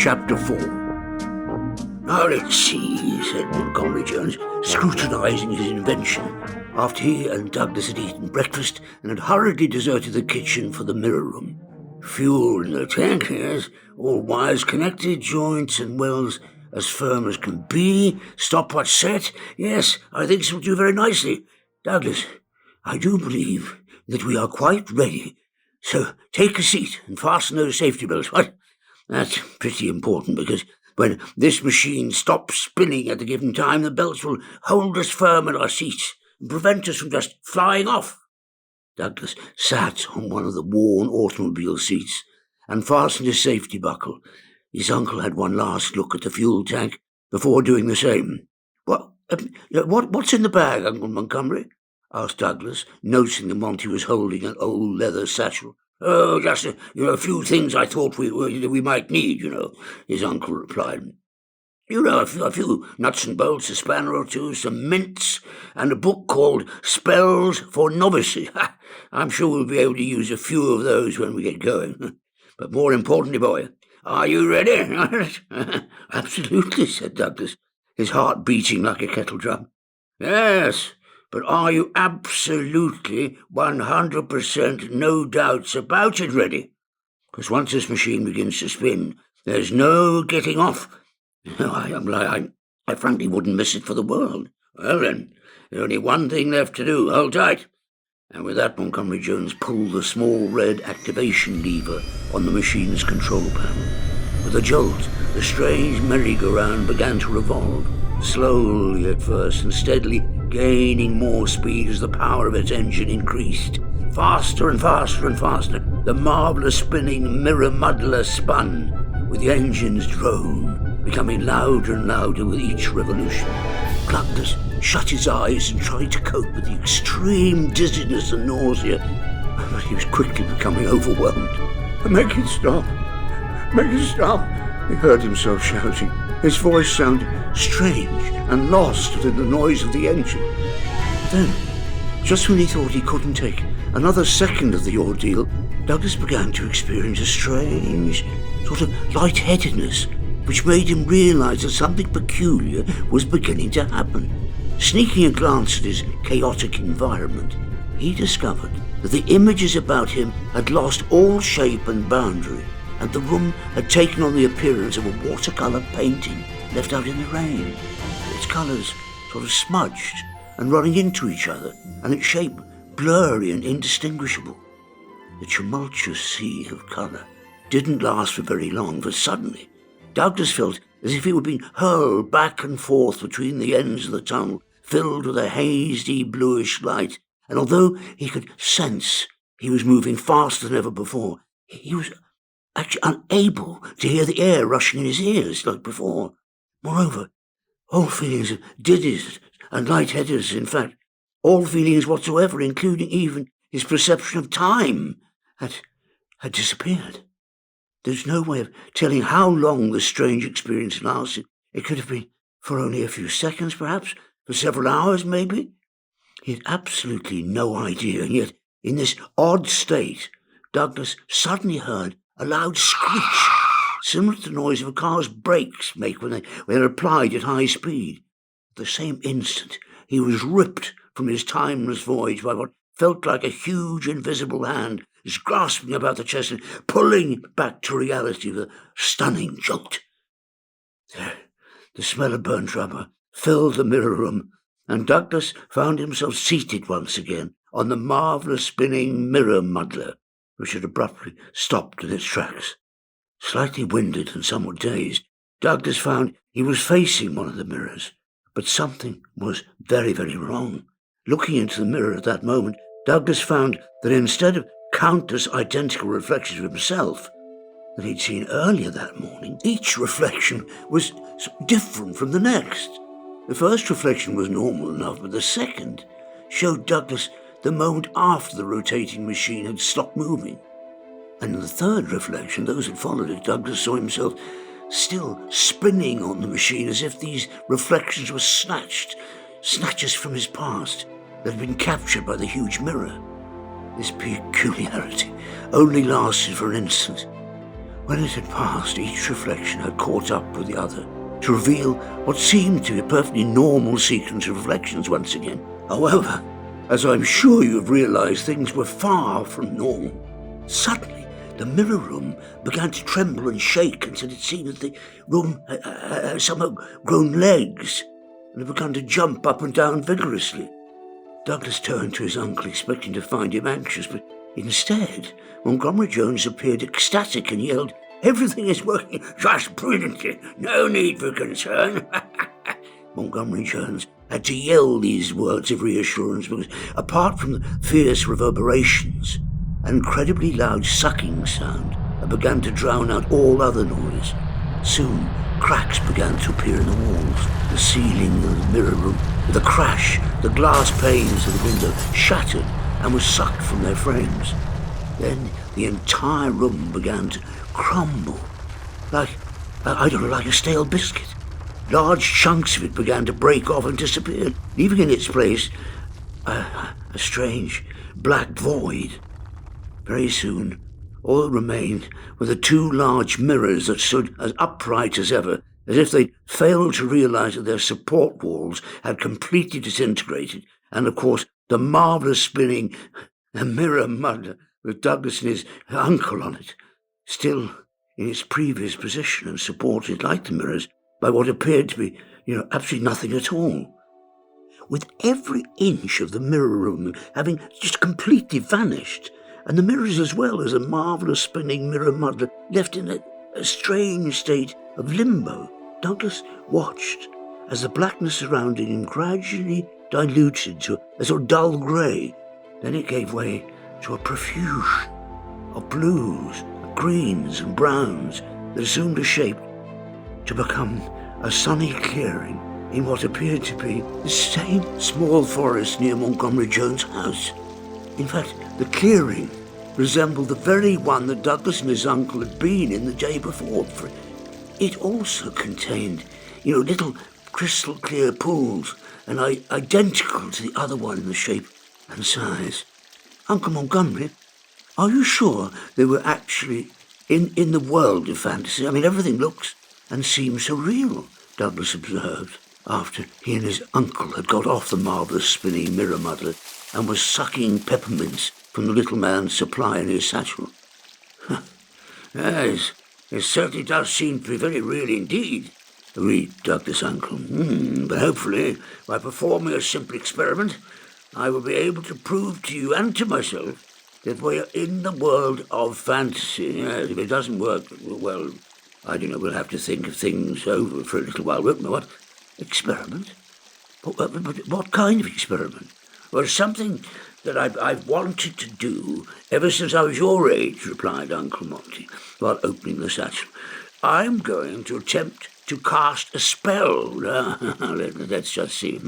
Chapter 4. "Now let's see," said Montgomery Jones, scrutinising his invention, after he and Douglas had eaten breakfast and had hurriedly deserted the kitchen for the mirror room. "Fuel in the tank, yes, all wires connected, joints and wells as firm as can be, stopwatch set. Yes, I think this will do very nicely. Douglas, I do believe that we are quite ready. So take a seat and fasten those safety belts. What? That's pretty important, because when this machine stops spinning at a given time, the belts will hold us firm in our seats and prevent us from just flying off." Douglas sat on one of the worn automobile seats and fastened his safety buckle. His uncle had one last look at the fuel tank before doing the same. What's in the bag, Uncle Montgomery?" asked Douglas, noticing that Monty was holding an old leather satchel. "Oh, just a few things I thought we might need, his uncle replied. A few nuts and bolts, a spanner or two, some mints, and a book called Spells for Novices. I'm sure we'll be able to use a few of those when we get going. But more importantly, boy, are you ready?" "Absolutely," said Douglas, his heart beating like a kettle drum. "Yes, but are you absolutely 100% no doubts about it ready? Because once this machine begins to spin, there's no getting off. I frankly wouldn't miss it for the world. Well then, there's only one thing left to do. Hold tight." And with that, Montgomery Jones pulled the small red activation lever on the machine's control panel. With a jolt, the strange merry-go-round began to revolve, slowly at first and steadily gaining more speed as the power of its engine increased. Faster and faster and faster, the marvellous spinning mirror muddler spun, with the engine's drone becoming louder and louder with each revolution. Douglas shut his eyes and tried to cope with the extreme dizziness and nausea, but he was quickly becoming overwhelmed. "Make it stop! Make it stop!" he heard himself shouting. His voice sounded strange and lost within the noise of the engine. Then, just when he thought he couldn't take another second of the ordeal, Douglas began to experience a strange sort of lightheadedness, which made him realize that something peculiar was beginning to happen. Sneaking a glance at his chaotic environment, he discovered that the images about him had lost all shape and boundary, and the room had taken on the appearance of a watercolour painting left out in the rain, its colours sort of smudged and running into each other, and its shape blurry and indistinguishable. The tumultuous sea of colour didn't last for very long, for suddenly Douglas felt as if he were being hurled back and forth between the ends of the tunnel, filled with a hazy bluish light, and although he could sense he was moving faster than ever before, he was actually unable to hear the air rushing in his ears like before. Moreover, all feelings of dizziness and lightheadedness, in fact, all feelings whatsoever, including even his perception of time, had disappeared. There's no way of telling how long this strange experience lasted. It could have been for only a few seconds, perhaps, for several hours, maybe. He had absolutely no idea, and yet, in this odd state, Douglas suddenly heard a loud screech, similar to the noise of a car's brakes make when they're applied at high speed. At the same instant, he was ripped from his timeless voyage by what felt like a huge invisible hand, is grasping about the chest and pulling back to reality with a stunning jolt. The smell of burnt rubber filled the mirror room, and Douglas found himself seated once again on the marvellous spinning mirror muddler, which had abruptly stopped in its tracks. Slightly winded and somewhat dazed, Douglas found he was facing one of the mirrors, but something was very, very wrong. Looking into the mirror at that moment, Douglas found that instead of countless identical reflections of himself that he'd seen earlier that morning, each reflection was different from the next. The first reflection was normal enough, but the second showed Douglas the moment after the rotating machine had stopped moving. And in the third reflection, those that followed it, Douglas saw himself still spinning on the machine as if these reflections were snatches from his past that had been captured by the huge mirror. This peculiarity only lasted for an instant. When it had passed, each reflection had caught up with the other to reveal what seemed to be a perfectly normal sequence of reflections once again. However, as I'm sure you've realised, things were far from normal. Suddenly, the mirror room began to tremble and shake until it seemed that the room had somehow grown legs and had begun to jump up and down vigorously. Douglas turned to his uncle, expecting to find him anxious, but instead, Montgomery Jones appeared ecstatic and yelled, "Everything is working just brilliantly. No need for concern." Montgomery Jones had to yell these words of reassurance because, apart from the fierce reverberations, an incredibly loud sucking sound that began to drown out all other noise. Soon, cracks began to appear in the walls, the ceiling of the mirror room. With a crash, the glass panes of the window shattered and were sucked from their frames. Then the entire room began to crumble, like a stale biscuit. Large chunks of it began to break off and disappear, leaving in its place a strange black void. Very soon, all that remained were the two large mirrors that stood as upright as ever, as if they'd failed to realize that their support walls had completely disintegrated, and of course the marvellous spinning mirror mud with Douglas and his uncle on it, still in its previous position and supported, like the mirrors, by what appeared to be, absolutely nothing at all. With every inch of the mirror room having just completely vanished, and the mirrors as well as a marvellous spinning mirror mud left in a strange state of limbo, Douglas watched as the blackness surrounding him gradually diluted to a sort of dull grey. Then it gave way to a profusion of blues, greens and browns that assumed a shape to become a sunny clearing in what appeared to be the same small forest near Montgomery Jones' house. In fact, the clearing resembled the very one that Douglas and his uncle had been in the day before, for it also contained, little crystal clear pools, and identical to the other one in the shape and size. Uncle Montgomery, are you sure they were actually in the world of fantasy? I mean, everything looks and seems so real, Douglas observed, after he and his uncle had got off the marvellous spinning mirror muddler and was sucking peppermints from the little man's supply in his satchel. Yes, it certainly does seem to be very real indeed, agreed Douglas' uncle. But hopefully, by performing a simple experiment, I will be able to prove to you and to myself that we are in the world of fantasy. Yes, if it doesn't work, well, I don't know, we'll have to think of things over for a little while, won't we? What? Experiment? But what kind of experiment? Well, something that I've wanted to do ever since I was your age, replied Uncle Monty, while opening the satchel. I'm going to attempt to cast a spell. Let's just see.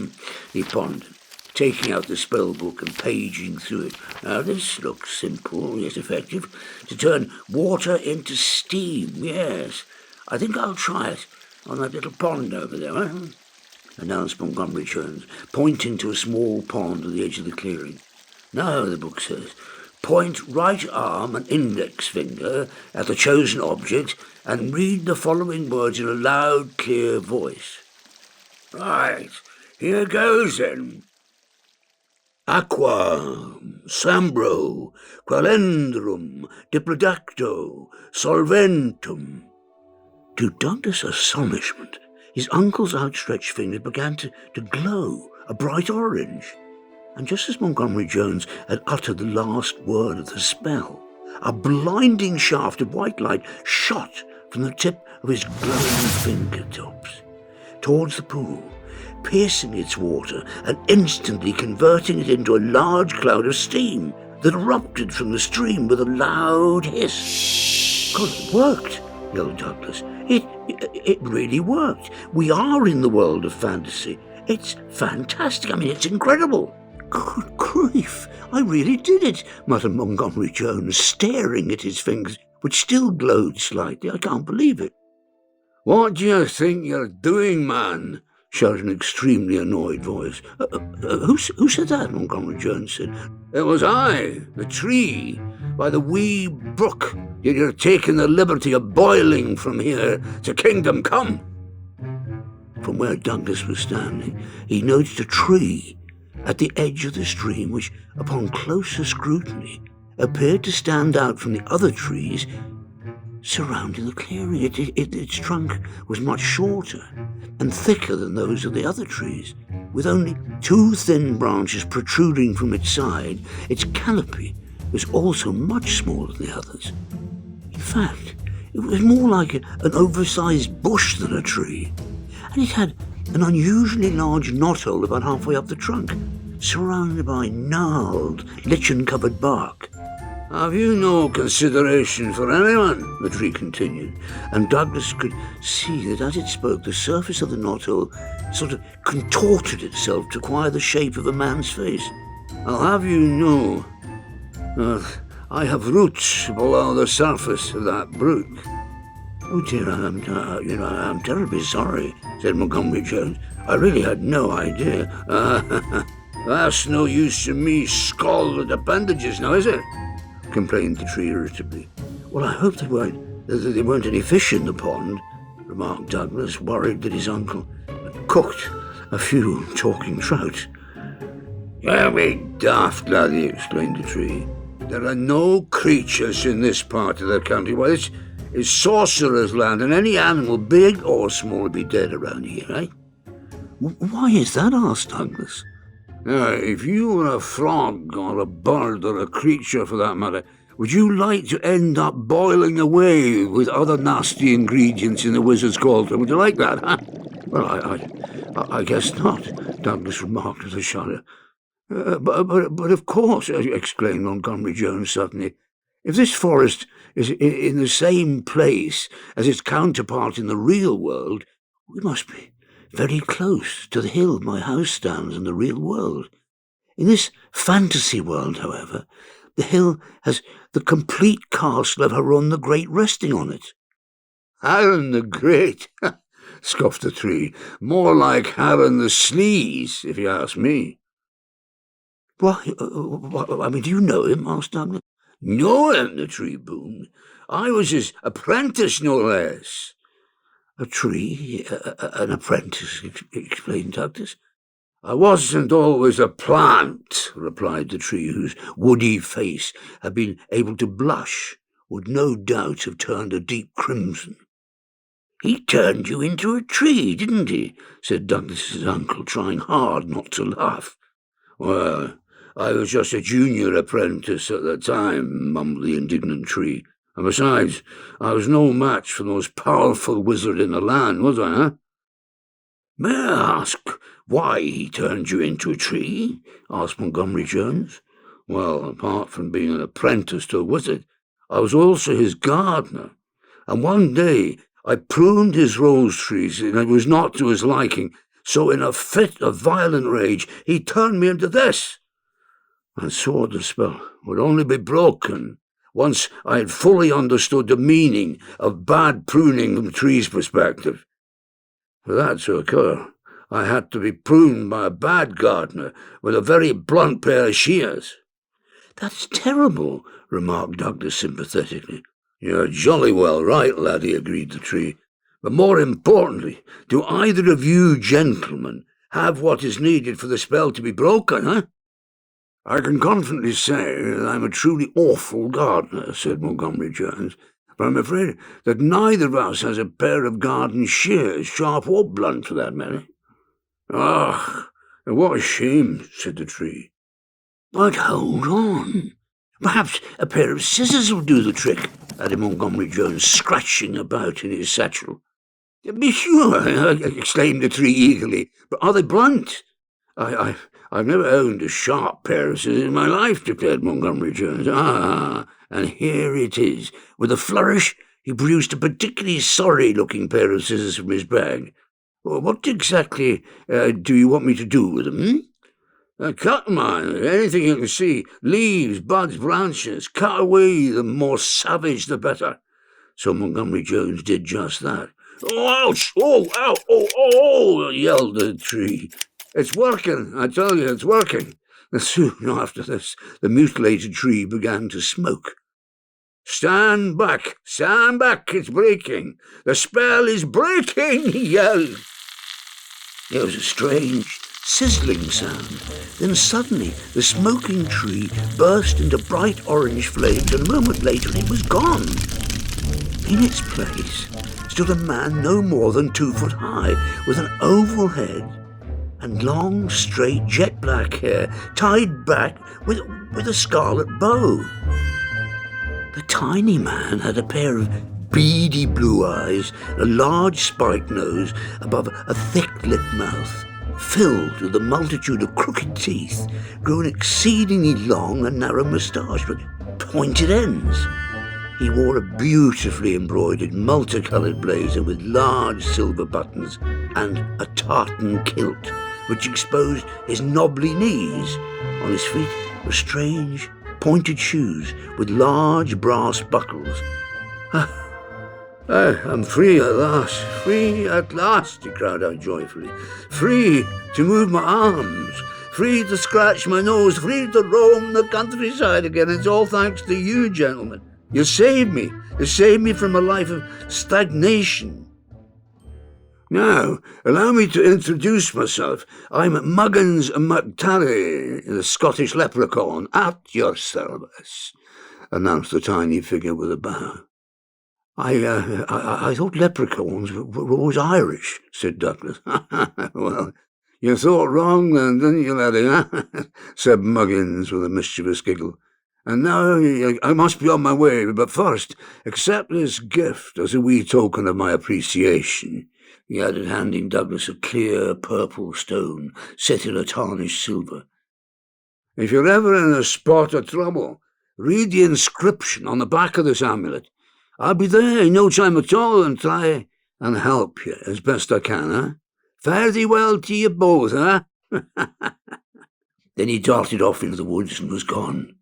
He pondered, taking out the spell book and paging through it. Now, this looks simple, yet effective. To turn water into steam, yes. I think I'll try it on that little pond over there, announced Montgomery Jones, pointing to a small pond at the edge of the clearing. Now, the book says, point right arm and index finger at the chosen object and read the following words in a loud, clear voice. Right, here goes then. Aqua, Sambro, Qualendrum, Diplodacto, Solventum. To Douglas' astonishment, his uncle's outstretched fingers began to glow a bright orange. And just as Montgomery Jones had uttered the last word of the spell, a blinding shaft of white light shot from the tip of his glowing fingertips towards the pool, piercing its water and instantly converting it into a large cloud of steam that erupted from the stream with a loud hiss. God, it worked, yelled Douglas. It really worked. We are in the world of fantasy. It's fantastic. I mean, it's incredible. Good grief, I really did it, muttered Montgomery Jones, staring at his fingers, which still glowed slightly. I can't believe it. What do you think you're doing, man? Shouted an extremely annoyed voice. Who said that? Montgomery Jones said. It was I, the tree, by the wee brook You're taking the liberty of boiling from here to kingdom come." From where Douglas was standing, he noticed a tree at the edge of the stream which, upon closer scrutiny, appeared to stand out from the other trees surrounding the clearing. Its trunk was much shorter and thicker than those of the other trees, with only 2 thin branches protruding from its side. Its canopy was also much smaller than the others. In fact, it was more like an oversized bush than a tree, and it had an unusually large knothole about halfway up the trunk, surrounded by gnarled, lichen-covered bark. "Have you no consideration for anyone?" the tree continued, and Douglas could see that as it spoke, the surface of the knothole sort of contorted itself to acquire the shape of a man's face. "I'll have you know, I have roots below the surface of that brook." "Oh dear, I'm terribly sorry," said Montgomery Jones. "I really had no idea." "That's no use to me scalded appendages now, is it?" complained the tree irritably. "Well, I hope there weren't any fish in the pond," remarked Douglas, worried that his uncle had cooked a few talking trout. "Don't be daft, laddie," exclaimed the tree. "There are no creatures in this part of the country. Well, it's sorcerer's land, and any animal, big or small, will be dead around here, eh?" "Why is that?" asked Douglas. "Now, if you were a frog or a bird or a creature for that matter, would you like to end up boiling away with other nasty ingredients in the wizard's cauldron? Would you like that, huh?" "Well, I guess not," Douglas remarked with a shudder. But of course," exclaimed Montgomery Jones suddenly, "if this forest is in the same place as its counterpart in the real world, we must be very close to the hill my house stands in the real world. In this fantasy world, however, the hill has the complete castle of Haroun the Great resting on it." "Haroun the Great?" scoffed the tree. "More like Haroun the Sleaze, if you ask me." "Why, do you know him?" asked Douglas. "Know him?" the tree boomed. "I was his apprentice, no less." "A tree, an apprentice," explained Douglas. "I wasn't always a plant," replied the tree, whose woody face had been able to blush, would no doubt have turned a deep crimson. "He turned you into a tree, didn't he?" said Douglas's uncle, trying hard not to laugh. "Well, I was just a junior apprentice at the time," mumbled the indignant tree. "And besides, I was no match for the most powerful wizard in the land, was I, huh?" "May I ask why he turned you into a tree?" asked Montgomery Jones. "Well, apart from being an apprentice to a wizard, I was also his gardener, and one day I pruned his rose trees, and it was not to his liking, so in a fit of violent rage he turned me into this. And so the spell would only be broken once I had fully understood the meaning of bad pruning from the tree's perspective. For that to occur, I had to be pruned by a bad gardener with a very blunt pair of shears." "That's terrible," remarked Douglas sympathetically. "You're jolly well right, laddie," agreed the tree. "But more importantly, do either of you gentlemen have what is needed for the spell to be broken, huh?" "I can confidently say that I'm a truly awful gardener," said Montgomery Jones, "but I'm afraid that neither of us has a pair of garden shears, sharp or blunt for that matter." "Ah, what a shame," said the tree. "But hold on. Perhaps a pair of scissors will do the trick," added Montgomery Jones, scratching about in his satchel. "Be sure," exclaimed the tree eagerly. "But are they blunt?" I've never owned a sharp pair of scissors in my life," declared Montgomery Jones. "Ah, and here it is." With a flourish, he produced a particularly sorry-looking pair of scissors from his bag. "What exactly do you want me to do with them?" "Cut, man, anything you can see. Leaves, buds, branches. Cut away, the more savage the better." So Montgomery Jones did just that. "Oh, ouch! Oh, ow! Oh, yelled the tree. "It's working, I tell you, it's working." And soon after this, the mutilated tree began to smoke. Stand back, it's breaking. The spell is breaking, he yelled. There was a strange, sizzling sound. Then suddenly the smoking tree burst into bright orange flames, and a moment later it was gone. In its place stood a man no more than 2 foot high, with an oval head and long, straight, jet-black hair tied back with a scarlet bow. The tiny man had a pair of beady blue eyes, a large spiked nose above a thick-lipped mouth, filled with a multitude of crooked teeth, grown exceedingly long and narrow moustache with pointed ends. He wore a beautifully embroidered multicoloured blazer with large silver buttons and a tartan kilt, which exposed his knobbly knees. On his feet were strange, pointed shoes with large brass buckles. I'm free at last, he cried out joyfully. Free to move my arms, free to scratch my nose, free to roam the countryside again. It's all thanks to you, gentlemen. You saved me from a life of stagnation. Now, allow me to introduce myself. I'm Muggins McTally, the Scottish leprechaun, at your service, announced the tiny figure with a bow. I thought leprechauns were always Irish, said Douglas. Well, you thought wrong then, didn't you, laddie, said Muggins with a mischievous giggle. And now I must be on my way, but first, accept this gift as a wee token of my appreciation, he added, handing Douglas a clear purple stone set in a tarnished silver. If you're ever in a spot of trouble, read the inscription on the back of this amulet. I'll be there in no time at all and try and help you as best I can, eh? Fare thee well to you both, eh? Then he darted off into the woods and was gone.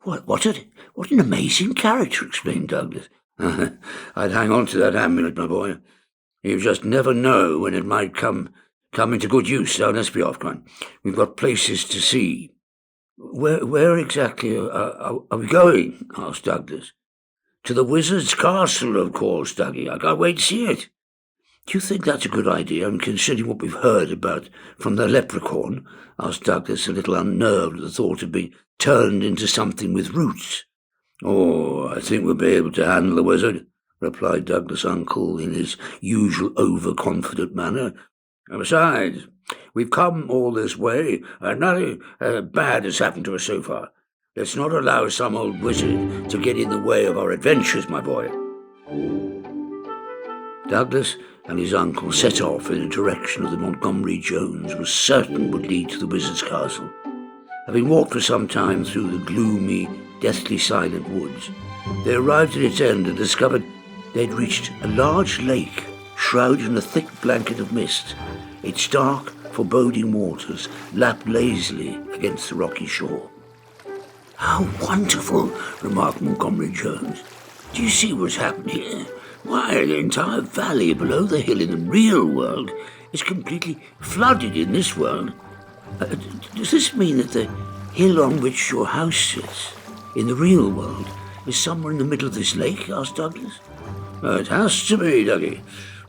What an amazing character, exclaimed Douglas. I'd hang on to that amulet, my boy. You just never know when it might come into good use. Now, let's be off, come on. We've got places to see. Where exactly are we going? Asked Douglas. To the wizard's castle, of course, Dougie. I can't wait to see it. Do you think that's a good idea, and considering what we've heard about from the leprechaun? Asked Douglas, a little unnerved at the thought of being turned into something with roots. Oh, I think we'll be able to handle the wizard, replied Douglas' uncle in his usual overconfident manner. And besides, we've come all this way, and nothing bad has happened to us so far. Let's not allow some old wizard to get in the way of our adventures, my boy. Douglas and his uncle set off in a direction that Montgomery Jones was certain would lead to the wizard's castle. Having walked for some time through the gloomy, deathly silent woods, they arrived at its end and discovered they had reached a large lake shrouded in a thick blanket of mist. Its dark, foreboding waters lapped lazily against the rocky shore. How wonderful, remarked Montgomery Jones. Do you see what's happened here? Why, the entire valley below the hill in the real world is completely flooded in this world. Does this mean that the hill on which your house sits in the real world is somewhere in the middle of this lake? Asked Douglas. It has to be, Dougie,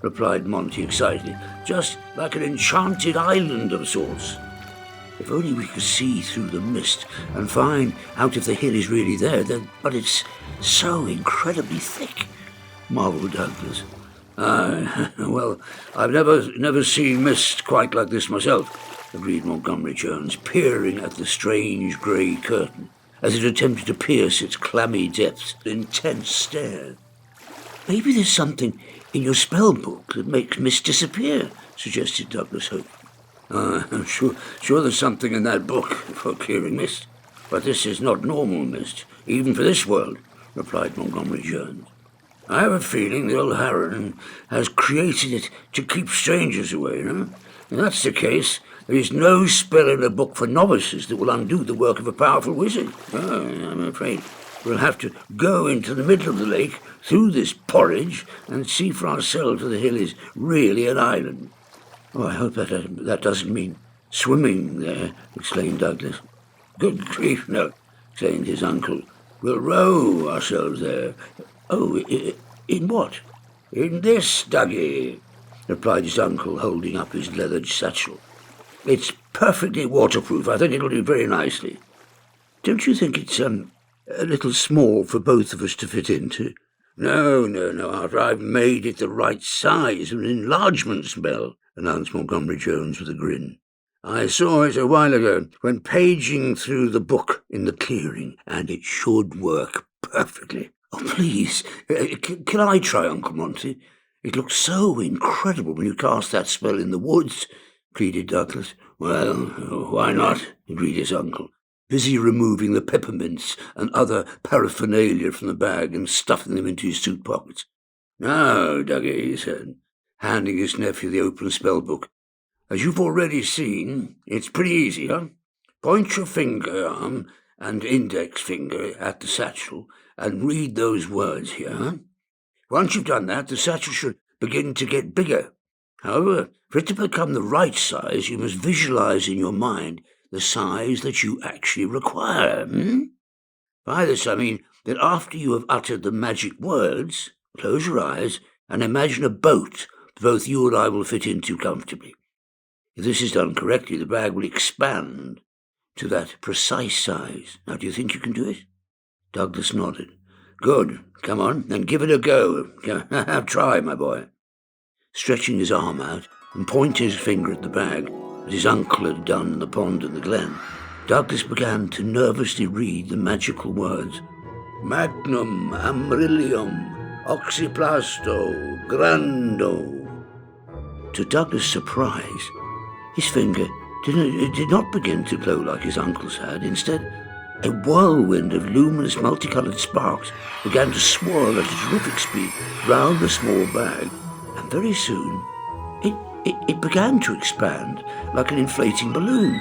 replied Monty excitedly. Just like an enchanted island of sorts. If only we could see through the mist and find out if the hill is really there, but it's so incredibly thick, marvelled Douglas. Well, I've never seen mist quite like this myself, agreed Montgomery Jones, peering at the strange grey curtain as it attempted to pierce its clammy depths with an intense stare. Maybe there's something in your spell book that makes mist disappear, suggested Douglas hopefully. I'm sure there's something in that book for clearing mist, but this is not normal mist, even for this world, replied Montgomery Jones. I have a feeling the old Harron has created it to keep strangers away, you know? If that's the case, there is no spell in the book for novices that will undo the work of a powerful wizard. I'm afraid we'll have to go into the middle of the lake through this porridge and see for ourselves if the hill is really an island. Oh, I hope that doesn't mean swimming there, exclaimed Douglas. Good grief, no, exclaimed his uncle. We'll row ourselves there. Oh, in what? In this, Dougie, replied his uncle, holding up his leathered satchel. It's perfectly waterproof. I think it'll do very nicely. Don't you think it's, a little small for both of us to fit into? No, I've made it the right size, an enlargement spell, announced Montgomery Jones with a grin. I saw it a while ago when paging through the book in the clearing, and it should work perfectly. Oh, please, can I try, Uncle Monty? It looked so incredible when you cast that spell in the woods, pleaded Douglas. Well, why not? Agreed his uncle, busy removing the peppermints and other paraphernalia from the bag and stuffing them into his suit pockets. Now, Dougie, he said, handing his nephew the open spell book. As you've already seen, it's pretty easy, huh? Point your finger and index finger at the satchel and read those words here, huh? Once you've done that, the satchel should begin to get bigger. However, for it to become the right size, you must visualize in your mind the size that you actually require. By this I mean that after you have uttered the magic words, close your eyes and imagine a boat that both you and I will fit into comfortably. If this is done correctly, the bag will expand to that precise size. Now, do you think you can do it? Douglas nodded. Good. Come on, then give it a go. Try, my boy. Stretching his arm out and pointing his finger at the bag, as his uncle had done in the pond in the glen, Douglas began to nervously read the magical words. Magnum, Amrilium, Oxyplasto, Grando. To Douglas' surprise, his finger did not begin to glow like his uncle's had. Instead, a whirlwind of luminous multicoloured sparks began to swirl at a terrific speed round the small bag, and very soon it began to expand like an inflating balloon.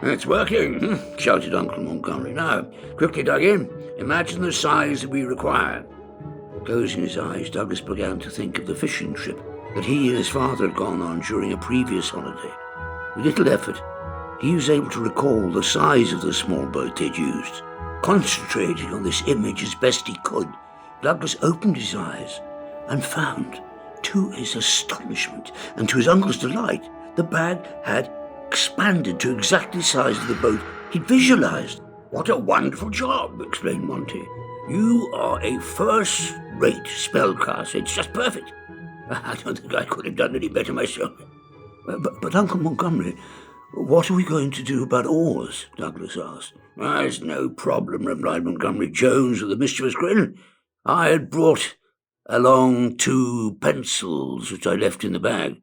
It's working, shouted Uncle Montgomery. Now, quickly, Dougie, imagine the size that we require. Closing his eyes, Douglas began to think of the fishing trip that he and his father had gone on during a previous holiday. With little effort, he was able to recall the size of the small boat they'd used. Concentrating on this image as best he could, Douglas opened his eyes and found, to his astonishment and to his uncle's delight, the bag had expanded to exactly the size of the boat he'd visualized. What a wonderful job, exclaimed Monty. You are a first-rate spellcaster. It's just perfect. I don't think I could have done any better myself. But Uncle Montgomery, what are we going to do about oars? Douglas asked. There's no problem, replied Montgomery Jones with a mischievous grin. I had brought along 2 pencils which I left in the bag.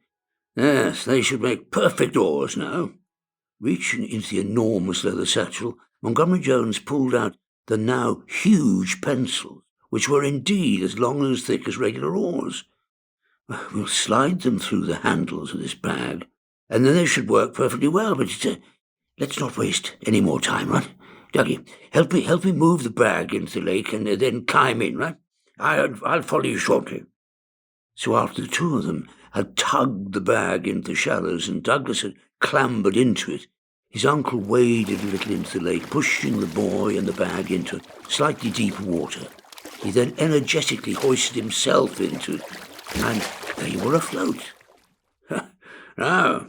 Yes, they should make perfect oars now. Reaching into the enormous leather satchel, Montgomery Jones pulled out the now huge pencils, which were indeed as long and as thick as regular oars. We'll slide them through the handles of this bag, and then they should work perfectly well, but let's not waste any more time, right? Dougie, help me move the bag into the lake and then climb in, right? I'll follow you shortly. So after the two of them had tugged the bag into the shallows and Douglas had clambered into it, his uncle waded a little into the lake, pushing the boy and the bag into slightly deeper water. He then energetically hoisted himself into it, and they were afloat. Now,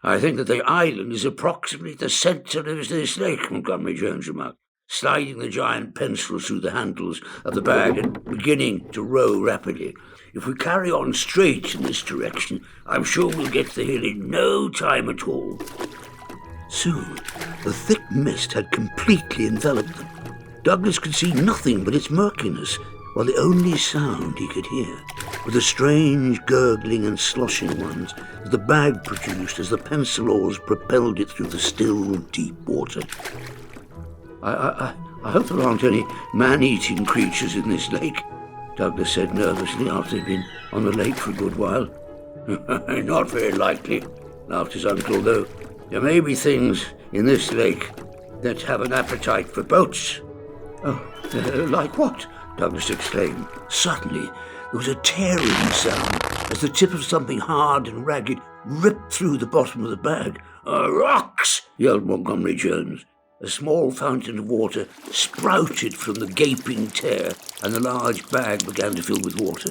I think that the island is approximately the centre of this lake, Montgomery Jones remarked, sliding the giant pencils through the handles of the bag and beginning to row rapidly. If we carry on straight in this direction, I'm sure we'll get to the hill in no time at all. Soon, the thick mist had completely enveloped them. Douglas could see nothing but its murkiness, while the only sound he could hear were the strange gurgling and sloshing ones that the bag produced as the pencil oars propelled it through the still, deep water. I hope there aren't any man-eating creatures in this lake, Douglas said nervously after they'd been on the lake for a good while. Not very likely, laughed his uncle, though there may be things in this lake that have an appetite for boats. Oh, like what? Douglas exclaimed. Suddenly, there was a tearing sound as the tip of something hard and ragged ripped through the bottom of the bag. Rocks! Yelled Montgomery Jones. a small fountain of water sprouted from the gaping tear, and the large bag began to fill with water.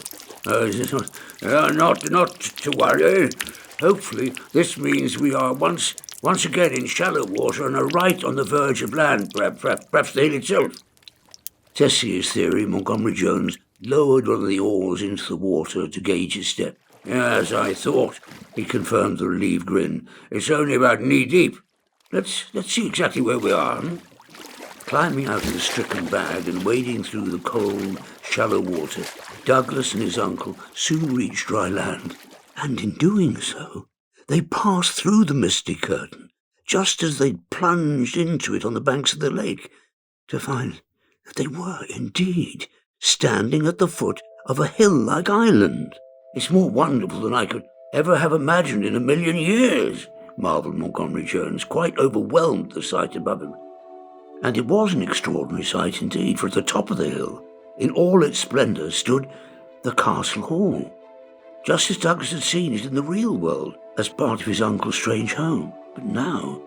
Not to worry. Hopefully, this means we are once again in shallow water and are right on the verge of land, perhaps the hill itself. Testing his theory, Montgomery Jones lowered one of the oars into the water to gauge his step. As I thought, he confirmed with a relieved grin. It's only about knee-deep. Let's see exactly where we are. Climbing out of the stricken bag and wading through the cold, shallow water, Douglas and his uncle soon reached dry land. And in doing so, they passed through the misty curtain, just as they'd plunged into it on the banks of the lake, to find that they were indeed standing at the foot of a hill-like island. It's more wonderful than I could ever have imagined in a million years, marvelled Montgomery Jones, quite overwhelmed at the sight above him. And it was an extraordinary sight indeed, for at the top of the hill, in all its splendour, stood the castle hall, just as Douglas had seen it in the real world as part of his uncle's strange home. But now,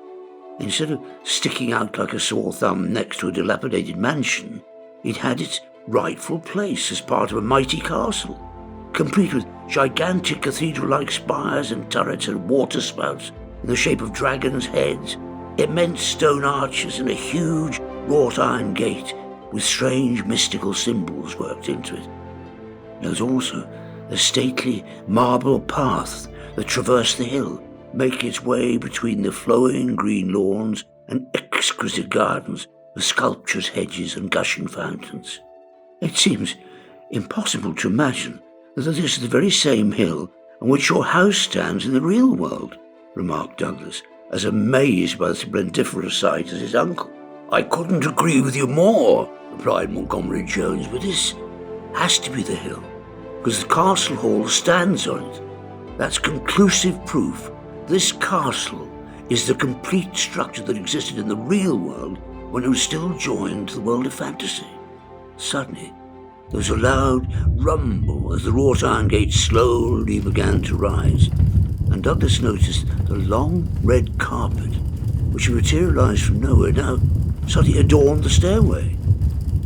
instead of sticking out like a sore thumb next to a dilapidated mansion, it had its rightful place as part of a mighty castle, complete with gigantic cathedral-like spires and turrets and waterspouts in the shape of dragons' heads, immense stone arches and a huge wrought-iron gate with strange mystical symbols worked into it. There was also a stately marble path that traversed the hill, making its way between the flowing green lawns and exquisite gardens with sculptures, hedges and gushing fountains. It seems impossible to imagine that this is the very same hill on which your house stands in the real world, remarked Douglas, as amazed by the splendiferous sight as his uncle. I couldn't agree with you more, replied Montgomery Jones, but this has to be the hill, because the castle hall stands on it. That's conclusive proof. This castle is the complete structure that existed in the real world when it was still joined to the world of fantasy. Suddenly, there was a loud rumble as the wrought iron gate slowly began to rise, and Douglas noticed the long red carpet, which had materialized from nowhere, now suddenly adorned the stairway.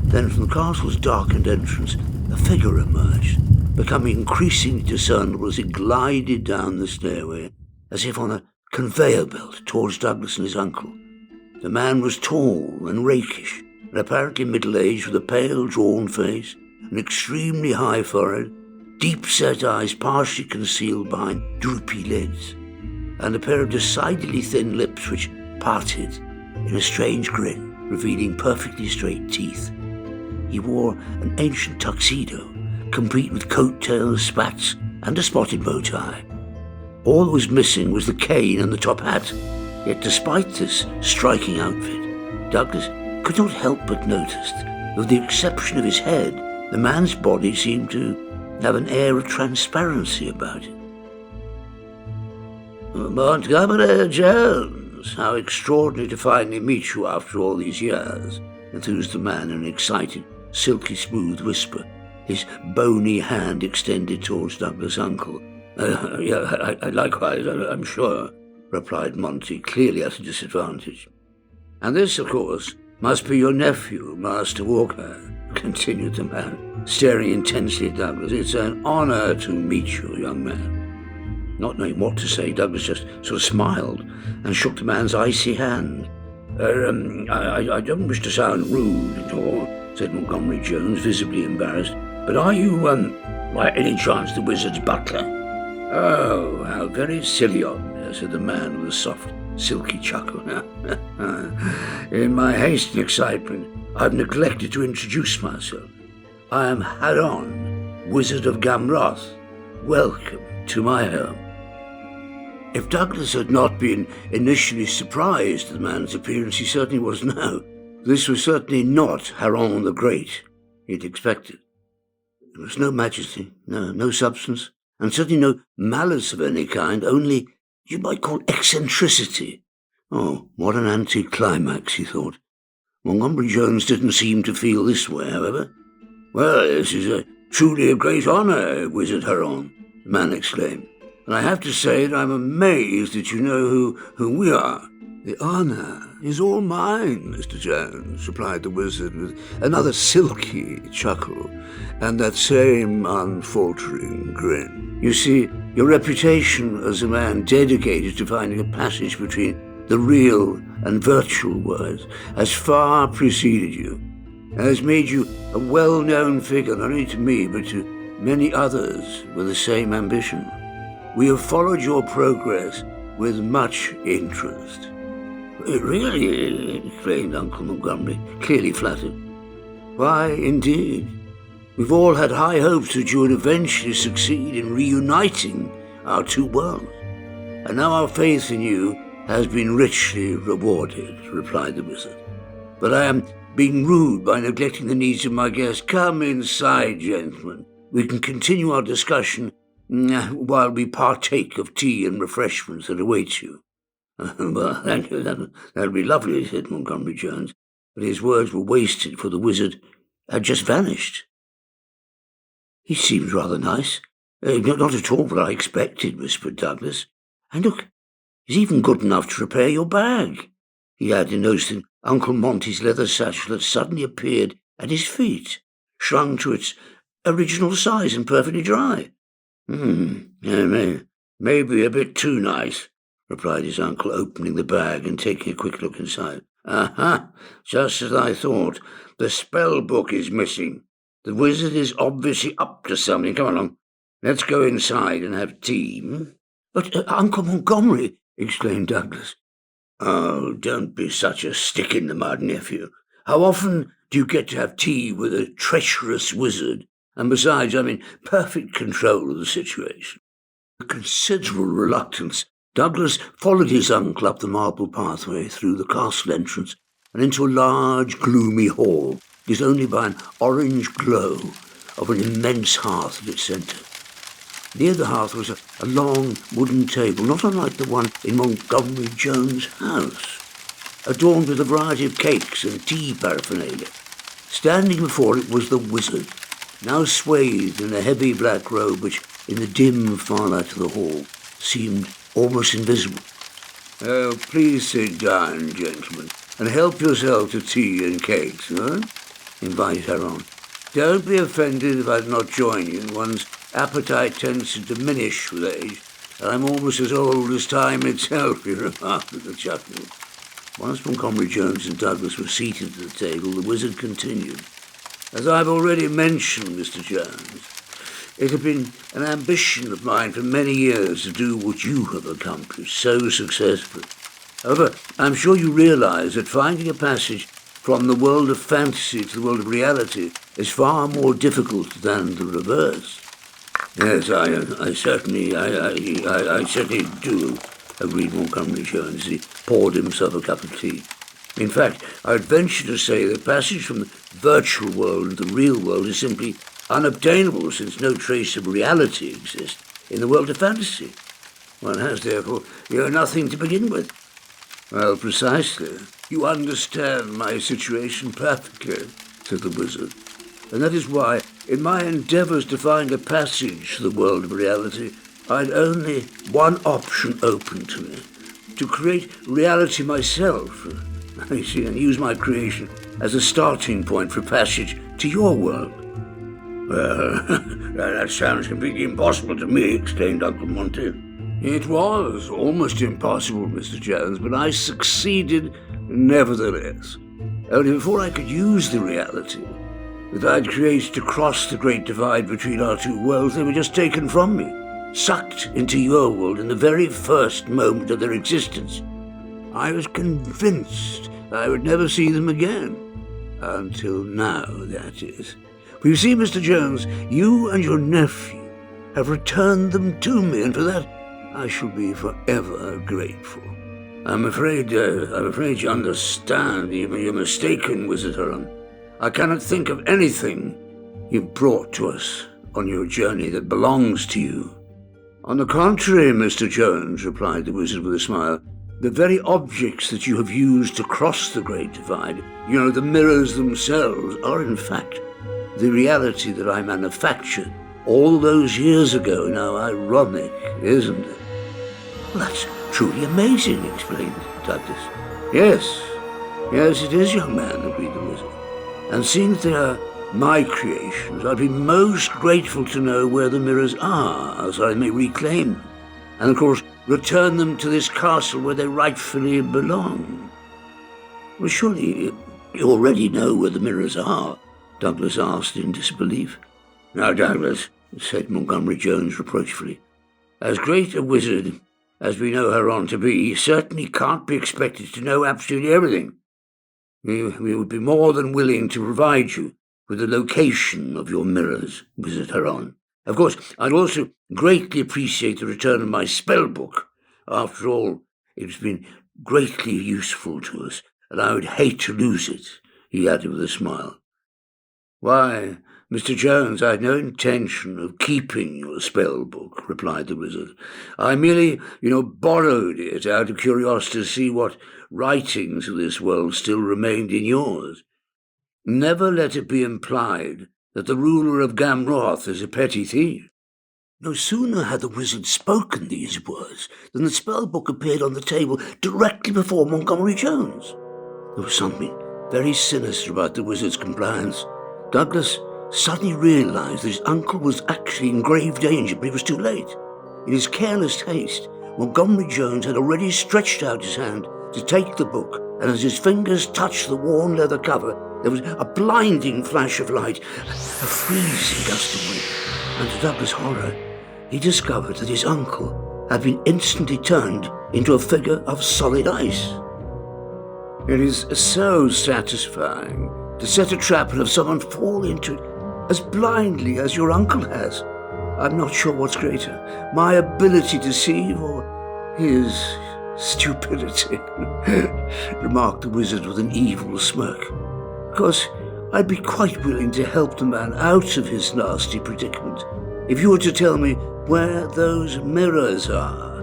Then from the castle's darkened entrance, a figure emerged, becoming increasingly discernible as it glided down the stairway, as if on a conveyor belt towards Douglas and his uncle. The man was tall and rakish, and apparently middle-aged, with a pale, drawn face, an extremely high forehead, deep-set eyes partially concealed behind droopy lids, and a pair of decidedly thin lips which parted in a strange grin, revealing perfectly straight teeth. He wore an ancient tuxedo, complete with coat-tails, spats, and a spotted bow tie. All that was missing was the cane and the top hat. Yet despite this striking outfit, Douglas could not help but notice that, with the exception of his head, the man's body seemed to have an air of transparency about it. Montgomery Jones, how extraordinary to finally meet you after all these years, enthused the man in an excited, silky smooth whisper, his bony hand extended towards Douglas' uncle. Likewise, I'm sure, replied Monty, clearly at a disadvantage. And this, of course, must be your nephew, Master Walker, continued the man, staring intensely at Douglas. It's an honor to meet you, young man. Not knowing what to say, Douglas just sort of smiled and shook the man's icy hand. I don't wish to sound rude at all, said Montgomery Jones, visibly embarrassed, but are you, by any chance, the wizard's butler? Oh, how very silly of me, said the man with a soft, silky chuckle. In my haste and excitement, I've neglected to introduce myself. I am Haron, Wizard of Gamroth. Welcome to my home. If Douglas had not been initially surprised at the man's appearance, he certainly was now. This was certainly not Haron the Great he had expected. There was no majesty, no substance, and certainly no malice of any kind, only, you might call, eccentricity. Oh, what an anticlimax, he thought. Montgomery Jones didn't seem to feel this way, however. Well, this is truly a great honor, Wizard Haron, the man exclaimed. And I have to say that I'm amazed that you know who we are. "The honour is all mine, Mr. Jones," replied the wizard with another silky chuckle and that same unfaltering grin. "You see, your reputation as a man dedicated to finding a passage between the real and virtual worlds has far preceded you, and has made you a well-known figure not only to me but to many others with the same ambition. We have followed your progress with much interest." "Really?" exclaimed Uncle Montgomery, clearly flattered. "Why, indeed. We've all had high hopes that you would eventually succeed in reuniting our two worlds, and now our faith in you has been richly rewarded," replied the wizard. "But I am being rude by neglecting the needs of my guests. Come inside, gentlemen. We can continue our discussion while we partake of tea and refreshments that await you." "Well, thank you. That'll be lovely," said Montgomery Jones, but his words were wasted, for the wizard had just vanished. "He seems rather nice." Not at all what I expected," whispered Douglas. "And look, he's even good enough to repair your bag," he added, noticing Uncle Monty's leather satchel had suddenly appeared at his feet, shrunk to its original size and perfectly dry. Maybe a bit too nice," replied his uncle, opening the bag and taking a quick look inside. "Aha! Just as I thought. The spell book is missing. The wizard is obviously up to something. Come along. Let's go inside and have tea." "But, Uncle Montgomery," exclaimed Douglas. "Oh, don't be such a stick-in-the-mud, nephew. How often do you get to have tea with a treacherous wizard? And besides, I'm in perfect control of the situation." With considerable reluctance, Douglas followed his uncle up the marble pathway through the castle entrance and into a large, gloomy hall, lit only by an orange glow of an immense hearth at its centre. Near the hearth was a long wooden table, not unlike the one in Montgomery Jones' house, adorned with a variety of cakes and tea paraphernalia. Standing before it was the wizard, now swathed in a heavy black robe which, in the dim firelight of the hall, seemed almost invisible. "Oh, please sit down, gentlemen, and help yourself to tea and cakes, invited Haron. "Don't be offended if I do not join you. One's appetite tends to diminish with age, and I'm almost as old as time itself," he remarked with a chuckle. Once Montgomery Jones and Douglas were seated at the table, the wizard continued. "As I've already mentioned, Mr. Jones, it has been an ambition of mine for many years to do what you have accomplished so successfully. However, I'm sure you realize that finding a passage from the world of fantasy to the world of reality is far more difficult than the reverse." "Yes, I certainly do," agreed Montgomery Jones as he poured himself a cup of tea. "In fact, I'd venture to say that passage from the virtual world into the real world is simply unobtainable, since no trace of reality exists in the world of fantasy. One has, therefore, nothing to begin with." "Well, precisely. You understand my situation perfectly," said the wizard. "And that is why, in my endeavours to find a passage to the world of reality, I had only one option open to me: to create reality myself, and use my creation as a starting point for passage to your world." "Well, that sounds completely impossible to me," exclaimed Uncle Monty. "It was almost impossible, Mr. Jones, but I succeeded nevertheless. Only before I could use the reality that I'd created to cross the great divide between our two worlds, they were just taken from me, sucked into your world in the very first moment of their existence. I was convinced I would never see them again. Until now, that is. For you see, Mr. Jones, you and your nephew have returned them to me, and for that I shall be forever grateful." I'm afraid you understand. You're mistaken, Wizard Huron. I cannot think of anything you've brought to us on your journey that belongs to you." "On the contrary, Mr. Jones," replied the wizard with a smile, "the very objects that you have used to cross the Great Divide, the mirrors themselves, are in fact the reality that I manufactured all those years ago. Now, ironic, isn't it?" "Well, that's truly amazing," exclaimed Douglas. Yes, it is, young man, agreed the wizard. And seeing that they are my creations, I'd be most grateful to know where the mirrors are, so I may reclaim them, and of course return them to this castle where they rightfully belong. Well, surely you already know where the mirrors are, Douglas asked in disbelief. Now, Douglas, said Montgomery Jones reproachfully, as great a wizard as we know her on to be, certainly can't be expected to know absolutely everything. We would be more than willing to provide you with the location of your mirrors, Wizard Heron. Of course, I'd also greatly appreciate the return of my spell book. After all, it's been greatly useful to us, and I would hate to lose it, he added with a smile. Why, Mr. Jones, I had no intention of keeping your spell book, replied the wizard. I merely, borrowed it out of curiosity to see what writings of this world still remained in yours. Never let it be implied that the ruler of Gamroth is a petty thief. No sooner had the wizard spoken these words than the spell book appeared on the table directly before Montgomery Jones. There was something very sinister about the wizard's compliance. Douglas suddenly realized that his uncle was actually in grave danger, but it was too late. In his careless haste, Montgomery Jones had already stretched out his hand to take the book, and as his fingers touched the worn leather cover, there was a blinding flash of light, a freezing gust of wind, and to Douglas' horror, he discovered that his uncle had been instantly turned into a figure of solid ice. It is so satisfying to set a trap and have someone fall into it as blindly as your uncle has. I'm not sure what's greater, my ability to deceive or his stupidity, remarked the wizard with an evil smirk. Of course, I'd be quite willing to help the man out of his nasty predicament if you were to tell me where those mirrors are.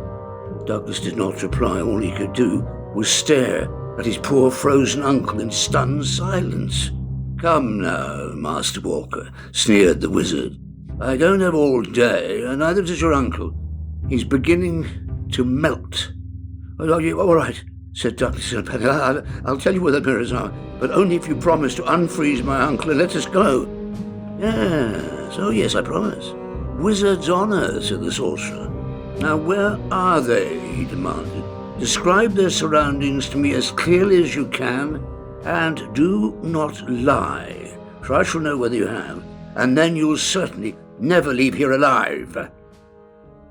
Douglas did not reply. All he could do was stare at his poor frozen uncle in stunned silence. Come now, Master Walker, sneered the wizard. I don't have all day, and neither does your uncle. He's beginning to melt. All right, said Douglas in a panic. I'll tell you where the mirrors are, but only if you promise to unfreeze my uncle and let us go. Yes, I promise. Wizard's honor, said the sorcerer. Now, where are they, he demanded. Describe their surroundings to me as clearly as you can, and do not lie, for I shall know whether you have, and then you'll certainly never leave here alive.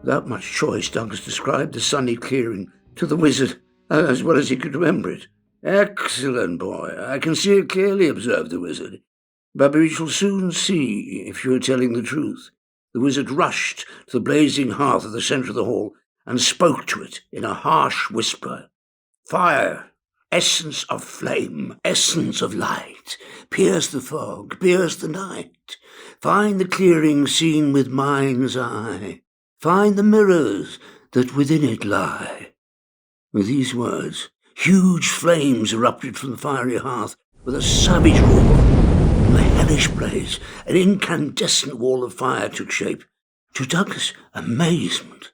Without much choice, Douglas described the sunny clearing to the wizard as well as he could remember it. Excellent, boy. I can see it clearly, observed the wizard. But we shall soon see if you are telling the truth. The wizard rushed to the blazing hearth at the centre of the hall and spoke to it in a harsh whisper. Fire, essence of flame, essence of light, pierce the fog, pierce the night. Find the clearing seen with mind's eye. Find the mirrors that within it lie. With these words, huge flames erupted from the fiery hearth with a savage roar. In the hellish blaze, an incandescent wall of fire took shape. To Douglas' amazement,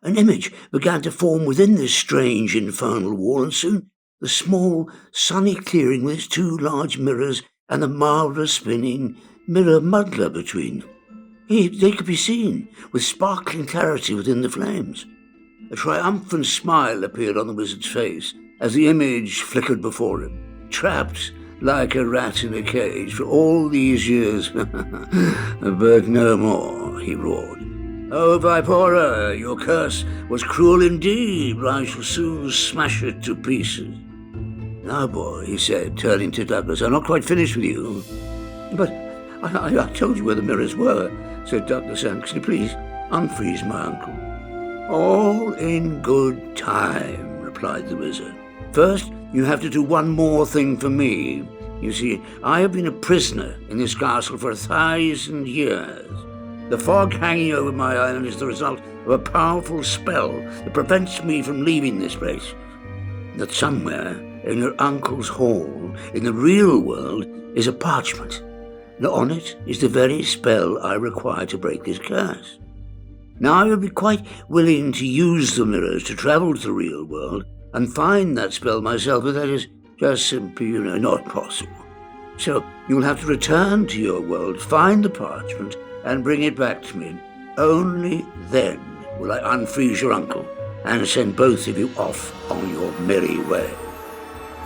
an image began to form within this strange infernal wall, and soon the small, sunny clearing with its two large mirrors and the marvellous spinning mirror muddler between. They could be seen with sparkling clarity within the flames. A triumphant smile appeared on the wizard's face as the image flickered before him. Trapped like a rat in a cage for all these years, but no more, he roared. Oh, Vipora, your curse was cruel indeed, but I shall soon smash it to pieces. Now, boy, he said, turning to Douglas, I'm not quite finished with you. But I told you where the mirrors were, said Douglas anxiously. Please, unfreeze my uncle. All in good time, replied the wizard. First, you have to do one more thing for me. You see, I have been a prisoner in this castle for 1,000 years. The fog hanging over my island is the result of a powerful spell that prevents me from leaving this place. That somewhere in your uncle's hall, in the real world, is a parchment. And on it is the very spell I require to break this curse. Now I would be quite willing to use the mirrors to travel to the real world and find that spell myself, but that is just simply, not possible. So you'll have to return to your world, find the parchment, and bring it back to me. Only then will I unfreeze your uncle and send both of you off on your merry way.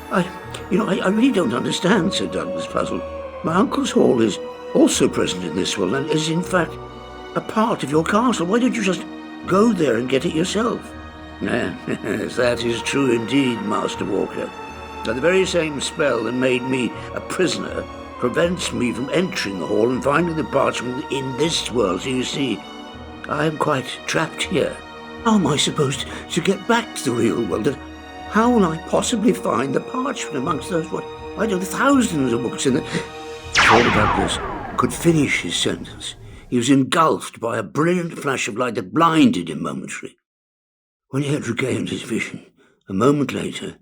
I really don't understand, said Douglas, puzzled. My uncle's hall is also present in this world and is, in fact, a part of your castle. Why don't you just go there and get it yourself? Yes, that is true indeed, Master Walker. But the very same spell that made me a prisoner prevents me from entering the hall and finding the parchment in this world. So you see, I am quite trapped here. How am I supposed to get back to the real world? And how will I possibly find the parchment amongst those, thousands of books in the... Before Douglas could finish his sentence, he was engulfed by a brilliant flash of light that blinded him momentarily. When he had regained his vision, a moment later,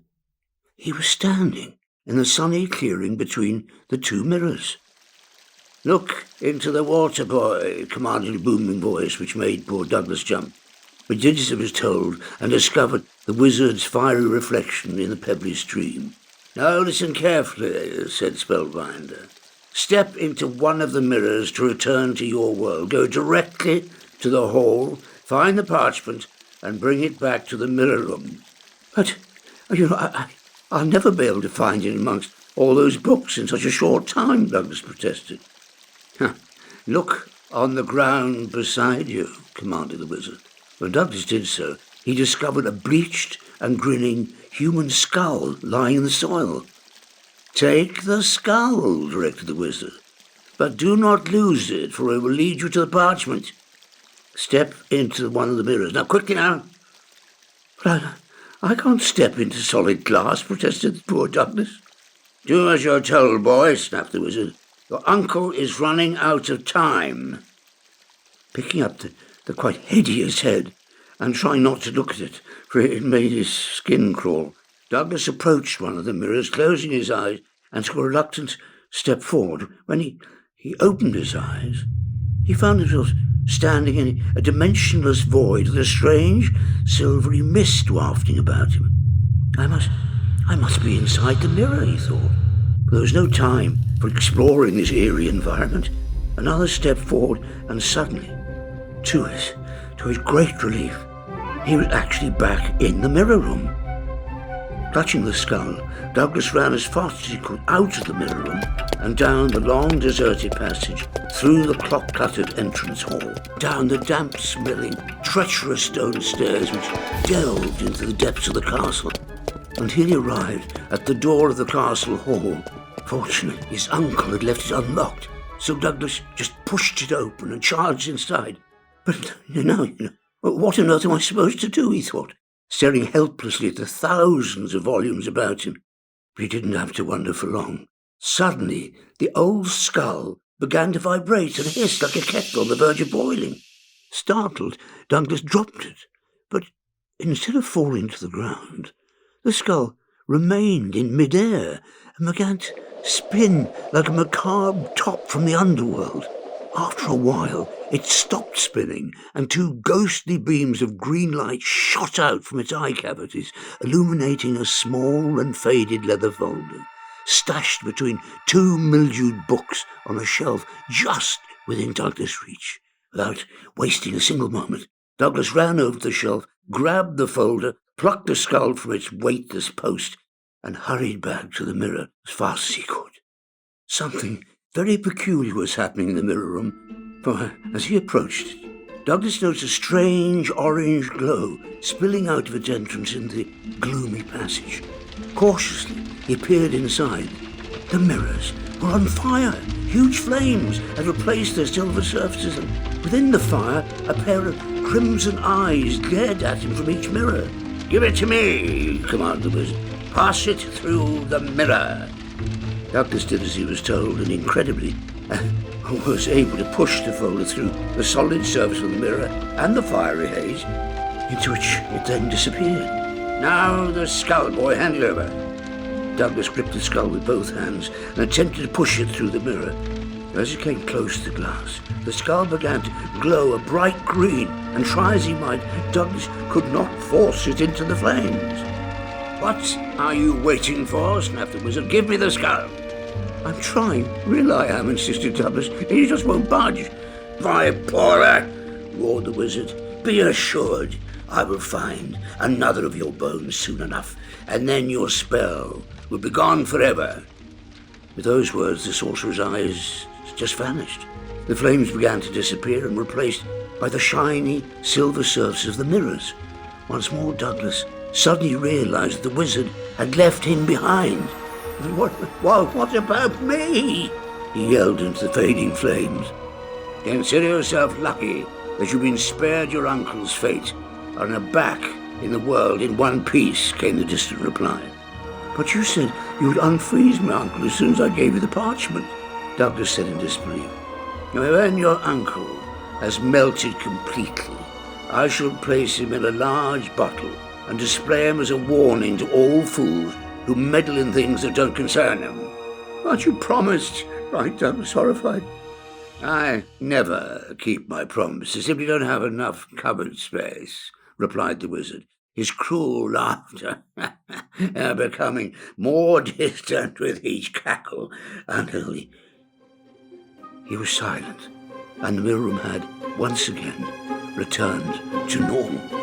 he was standing in the sunny clearing between the two mirrors. Look into the water, boy, commanded a booming voice which made poor Douglas jump. But he did as he was told and discovered the wizard's fiery reflection in the pebbly stream. Now listen carefully, said Spellbinder. Step into one of the mirrors to return to your world. Go directly to the hall, find the parchment, and bring it back to the mirror room. But, I'll never be able to find it amongst all those books in such a short time, Douglas protested. Look on the ground beside you, commanded the wizard. When Douglas did so, he discovered a bleached and grinning human skull lying in the soil. Take the skull, directed the wizard, but do not lose it, for it will lead you to the parchment. Step into one of the mirrors. Now, quickly now. But I can't step into solid glass, protested poor Douglas. Do as you're told, boy, snapped the wizard. Your uncle is running out of time. Picking up the quite hideous head and trying not to look at it, for it made his skin crawl, Douglas approached one of the mirrors, closing his eyes, and took a reluctant step forward. When he opened his eyes, he found himself standing in a dimensionless void with a strange, silvery mist wafting about him. I must be inside the mirror, he thought. But there was no time for exploring this eerie environment. Another step forward, and suddenly, to his great relief, he was actually back in the mirror room. Clutching the skull, Douglas ran as fast as he could out of the mirror room and down the long deserted passage, through the clock-cluttered entrance hall, down the damp-smelling, treacherous stone stairs which delved into the depths of the castle, until he arrived at the door of the castle hall. Fortunately, his uncle had left it unlocked, so Douglas just pushed it open and charged inside. But now, what on earth am I supposed to do, he thought, staring helplessly at the thousands of volumes about him. But he didn't have to wonder for long. Suddenly, the old skull began to vibrate and hiss like a kettle on the verge of boiling. Startled, Douglas dropped it, but instead of falling to the ground, the skull remained in mid-air and began to spin like a macabre top from the underworld. After a while, it stopped spinning, and two ghostly beams of green light shot out from its eye cavities, illuminating a small and faded leather folder, stashed between two mildewed books on a shelf just within Douglas' reach. Without wasting a single moment, Douglas ran over the shelf, grabbed the folder, plucked the skull from its weightless post, and hurried back to the mirror as fast as he could. Something very peculiar was happening in the mirror room, for as he approached it, Douglas noticed a strange orange glow spilling out of its entrance in the gloomy passage. Cautiously, he peered inside. The mirrors were on fire. Huge flames had replaced their silver surfaces, and within the fire, a pair of crimson eyes glared at him from each mirror. "Give it to me," commanded the wizard. "Pass it through the mirror." Douglas did as he was told, and incredibly was able to push the folder through the solid surface of the mirror and the fiery haze, into which it then disappeared. "Now the skull, boy, hand it over." Douglas gripped the skull with both hands and attempted to push it through the mirror. As it came close to the glass, the skull began to glow a bright green, and try as he might, Douglas could not force it into the flames. What are you waiting for? Snapped the wizard. Give me the skull. I'm trying. Really I am, insisted Douglas. He just won't budge. Vipora, roared the wizard. Be assured I will find another of your bones soon enough, and then your spell will be gone forever. With those words, the sorcerer's eyes just vanished. The flames began to disappear and replaced by the shiny silver surface of the mirrors. Once more, Douglas suddenly realized the wizard had left him behind. What about me? He yelled into the fading flames. Consider yourself lucky that you've been spared your uncle's fate, and are back in the world in one piece, came the distant reply. But you said you would unfreeze my uncle as soon as I gave you the parchment, Douglas said in disbelief. When your uncle has melted completely, I shall place him in a large bottle and display him as a warning to all fools who meddle in things that don't concern them. But you promised, cried Douglas, horrified. I never keep my promise. I simply don't have enough cupboard space, replied the wizard, his cruel laughter becoming more distant with each cackle until he was silent, and the mirror room had once again returned to normal.